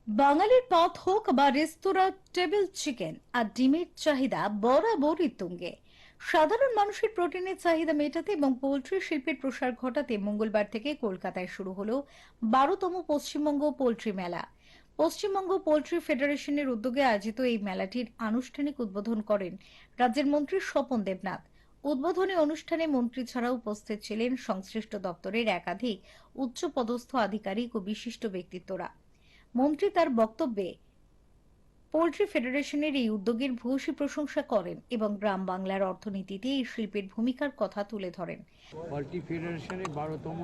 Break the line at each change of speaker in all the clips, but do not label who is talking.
বাঙালির পথ হোক বা রেস্তোরাঁ, টেবিল চিকেন আর ডিমের চাহিদা বরাবরই তুঙ্গে। সাধারণ মানুষের প্রোটিনের চাহিদা মেটাতে এবং পোল্ট্রি শিল্পের প্রসার ঘটাতে মঙ্গলবার থেকে কলকাতায় শুরু হলো 12তম পশ্চিমবঙ্গ পোল্ট্রি মেলা। পশ্চিমবঙ্গ পোল্ট্রি ফেডারেশনের উদ্যোগে আয়োজিত এই মেলাটির আনুষ্ঠানিক উদ্বোধন করেন রাজ্যের মন্ত্রী স্বপন দেবনাথ। উদ্বোধনী অনুষ্ঠানে মন্ত্রী ছাড়াও উপস্থিত ছিলেন সংশ্লিষ্ট দপ্তরের একাধিক উচ্চপদস্থ আধিকারিক ও বিশিষ্ট ব্যক্তিত্বরা। মন্ত্রী তার বক্তব্যে পোল্ট্রি ফেডারেশনের এই উদ্যোগের ভূয়সী প্রশংসা করেন এবং গ্রাম বাংলার অর্থনীতিতে এই শিল্পের ভূমিকার কথা তুলে ধরেন।
পোল্ট্রি ফেডারেশনের 12তম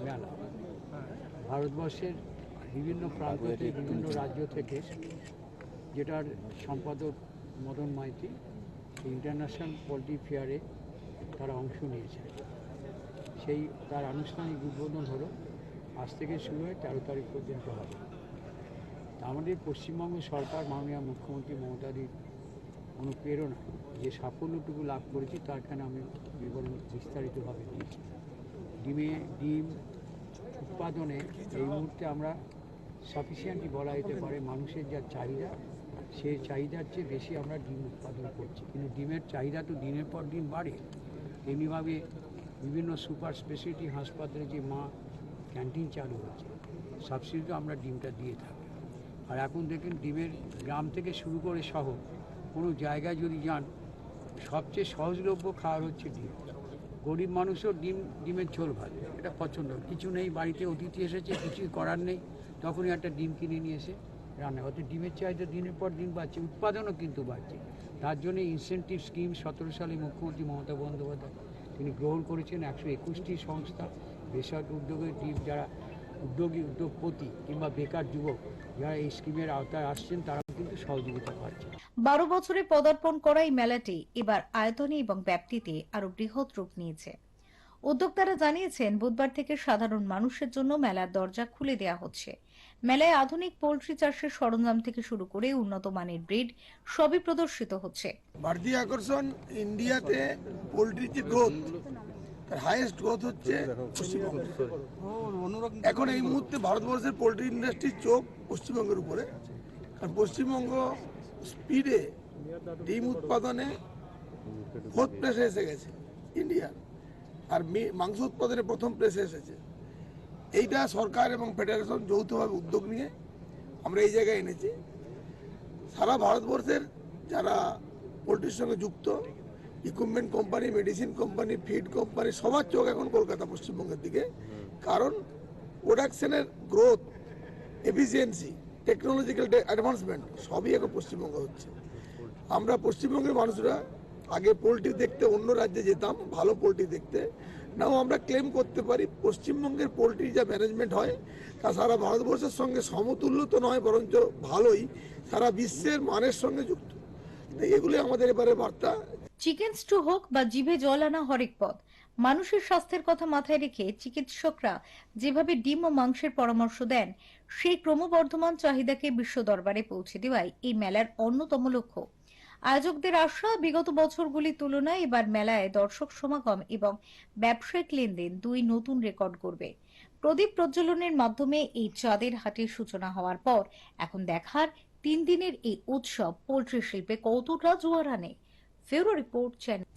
মেলা ভারতবর্ষের বিভিন্ন প্রান্ত থেকে, বিভিন্ন রাজ্য থেকে, যেটার সম্পাদক মদন মাইতি ইন্টারন্যাশনাল পোল্ট্রি ফেয়ারে তারা অংশ নিয়েছে। সেই তার আনুষ্ঠানিক উদ্বোধন হলো, আজ থেকে শুরু হয়ে 13 তারিখ পর্যন্ত হবে। আমাদের পশ্চিমবঙ্গ সরকার মাননীয় মুখ্যমন্ত্রী মমতাদির অনুপ্রেরণা যে সাফল্যটুকু লাভ করেছি তার কারণে আমি বিবরণ বিস্তারিতভাবে দিয়েছি। ডিম উৎপাদনে এই মুহূর্তে আমরা সাফিসিয়েন্টলি বলা যেতে পারে, মানুষের যা চাহিদা সেই চাহিদার চেয়ে বেশি আমরা ডিম উৎপাদন করছি। কিন্তু ডিমের চাহিদা তো দিনের পর দিন বাড়ে। তেমনিভাবে বিভিন্ন সুপার স্পেশালিটি হাসপাতালে যে মা ক্যান্টিন চালু হচ্ছে, সাবসিডিতে আমরা ডিমটা দিয়ে থাকি। আর এখন দেখেন ডিমের গ্রাম থেকে শুরু করে শহর কোনো জায়গায় যদি যান, সবচেয়ে সহজলভ্য খাবার হচ্ছে ডিম। গরিব মানুষও ডিমের ঝোল ভাজে, এটা পছন্দ। কিছু নেই, বাড়িতে অতিথি এসেছে, কিছুই করার নেই, তখনই একটা ডিম কিনে নিয়ে এসে রান্না করতে। ডিমের চাহিদা দিনের পর দিন বাড়ছে, উৎপাদনও কিন্তু বাড়ছে। তার জন্য ইনসেন্টিভ স্কিম 17 সালে মুখ্যমন্ত্রী মমতা বন্দ্যোপাধ্যায় তিনি গ্রহণ করেছেন। 121টি সংস্থা, বেসরকারি উদ্যোগের যারা উদ্যোগপতি কিংবা বেকার যুবক যারা এই স্কিমের আওতায় আসছেন, তারা কিন্তু সহযোগিতা পাচ্ছে।
12 বছরে পদার্পণ করা এই মেলাটি এবার আয়তনে এবং ব্যাপ্তিতে আরো বৃহৎ রূপ নিয়েছে। উদ্যোক্তারা জানিয়েছেন, বুধবার থেকে সাধারণ মানুষের জন্য মেলার দরজা খুলে দেওয়া হচ্ছে। মেলায় আধুনিক পোল্ট্রি চাষের সরঞ্জাম থেকে শুরু করে উন্নত মানের ব্রিড সবই প্রদর্শিত হচ্ছে।
বাড়তি আকর্ষণ ইন্ডিয়াতে পোল্ট্রির যে গ্রোথ, তার হাইয়েস্ট গ্রোথ হচ্ছে পশ্চিমবঙ্গ। এখন এই মুহূর্তে ভারতবর্ষের পোল্ট্রি ইন্ডাস্ট্রির চোখ পশ্চিমবঙ্গের উপরে, কারণ পশ্চিমবঙ্গ স্পিডে ডিম উৎপাদনে 4th প্লেসে এসে গেছে ইন্ডিয়া, আর মাংস উৎপাদনে 1ম প্লেসে এসেছে। এইটা সরকার এবং ফেডারেশন যৌথভাবে উদ্যোগ নিয়ে আমরা এই জায়গায় এনেছি। সারা ভারতবর্ষের যারা পোলট্রির সঙ্গে যুক্ত, equipment company, medicine company, feed company, সবার চোখ এখন কলকাতা পশ্চিমবঙ্গের দিকে। কারণ প্রোডাকশনের গ্রোথ, এফিসিয়েন্সি, টেকনোলজিক্যাল অ্যাডভান্সমেন্ট সবই এখন পশ্চিমবঙ্গ হচ্ছে। আমরা পশ্চিমবঙ্গের মানুষরা আগে পোলট্রি দেখতে অন্য রাজ্যে যেতাম ভালো পোলট্রি দেখতে, নাও আমরা ক্লেম করতে পারি পশ্চিমবঙ্গের পোলট্রি যা ম্যানেজমেন্ট হয় তা সারা ভারতবর্ষের সঙ্গে সমতুল্য তো নয়, বরঞ্চ ভালোই, সারা বিশ্বের মানের সঙ্গে যুক্ত। এগুলো আমাদের এবারে বার্তা।
চিকেন স্টু হোক বা জিভে জল আনা হরেক পদ, মানুষের স্বাস্থ্যের কথা মাথায় রেখে চিকিৎসকরা যেভাবে ডিম ও মাংসের পরামর্শ দেন, সেই ক্রমবর্ধমান চাহিদাকে বিশ্ব দরবারে পৌঁছে দেওয়াই এই মেলার অন্যতম লক্ষ্য। আয়োজকদের আশা, বিগত বছরগুলির তুলনায় এবার মেলায় দর্শক সমাগম এবং ব্যবসায়িক লেনদেন দুই নতুন রেকর্ড করবে। প্রদীপ প্রজ্বলনের মাধ্যমে এই চাঁদের হাটের সূচনা হওয়ার পর এখন দেখার 3 দিনের এই উৎসব পোল্ট্রি শিল্পে কতটা জোয়ার আনে। ফেরো রিপোর্ট চ্যানেল।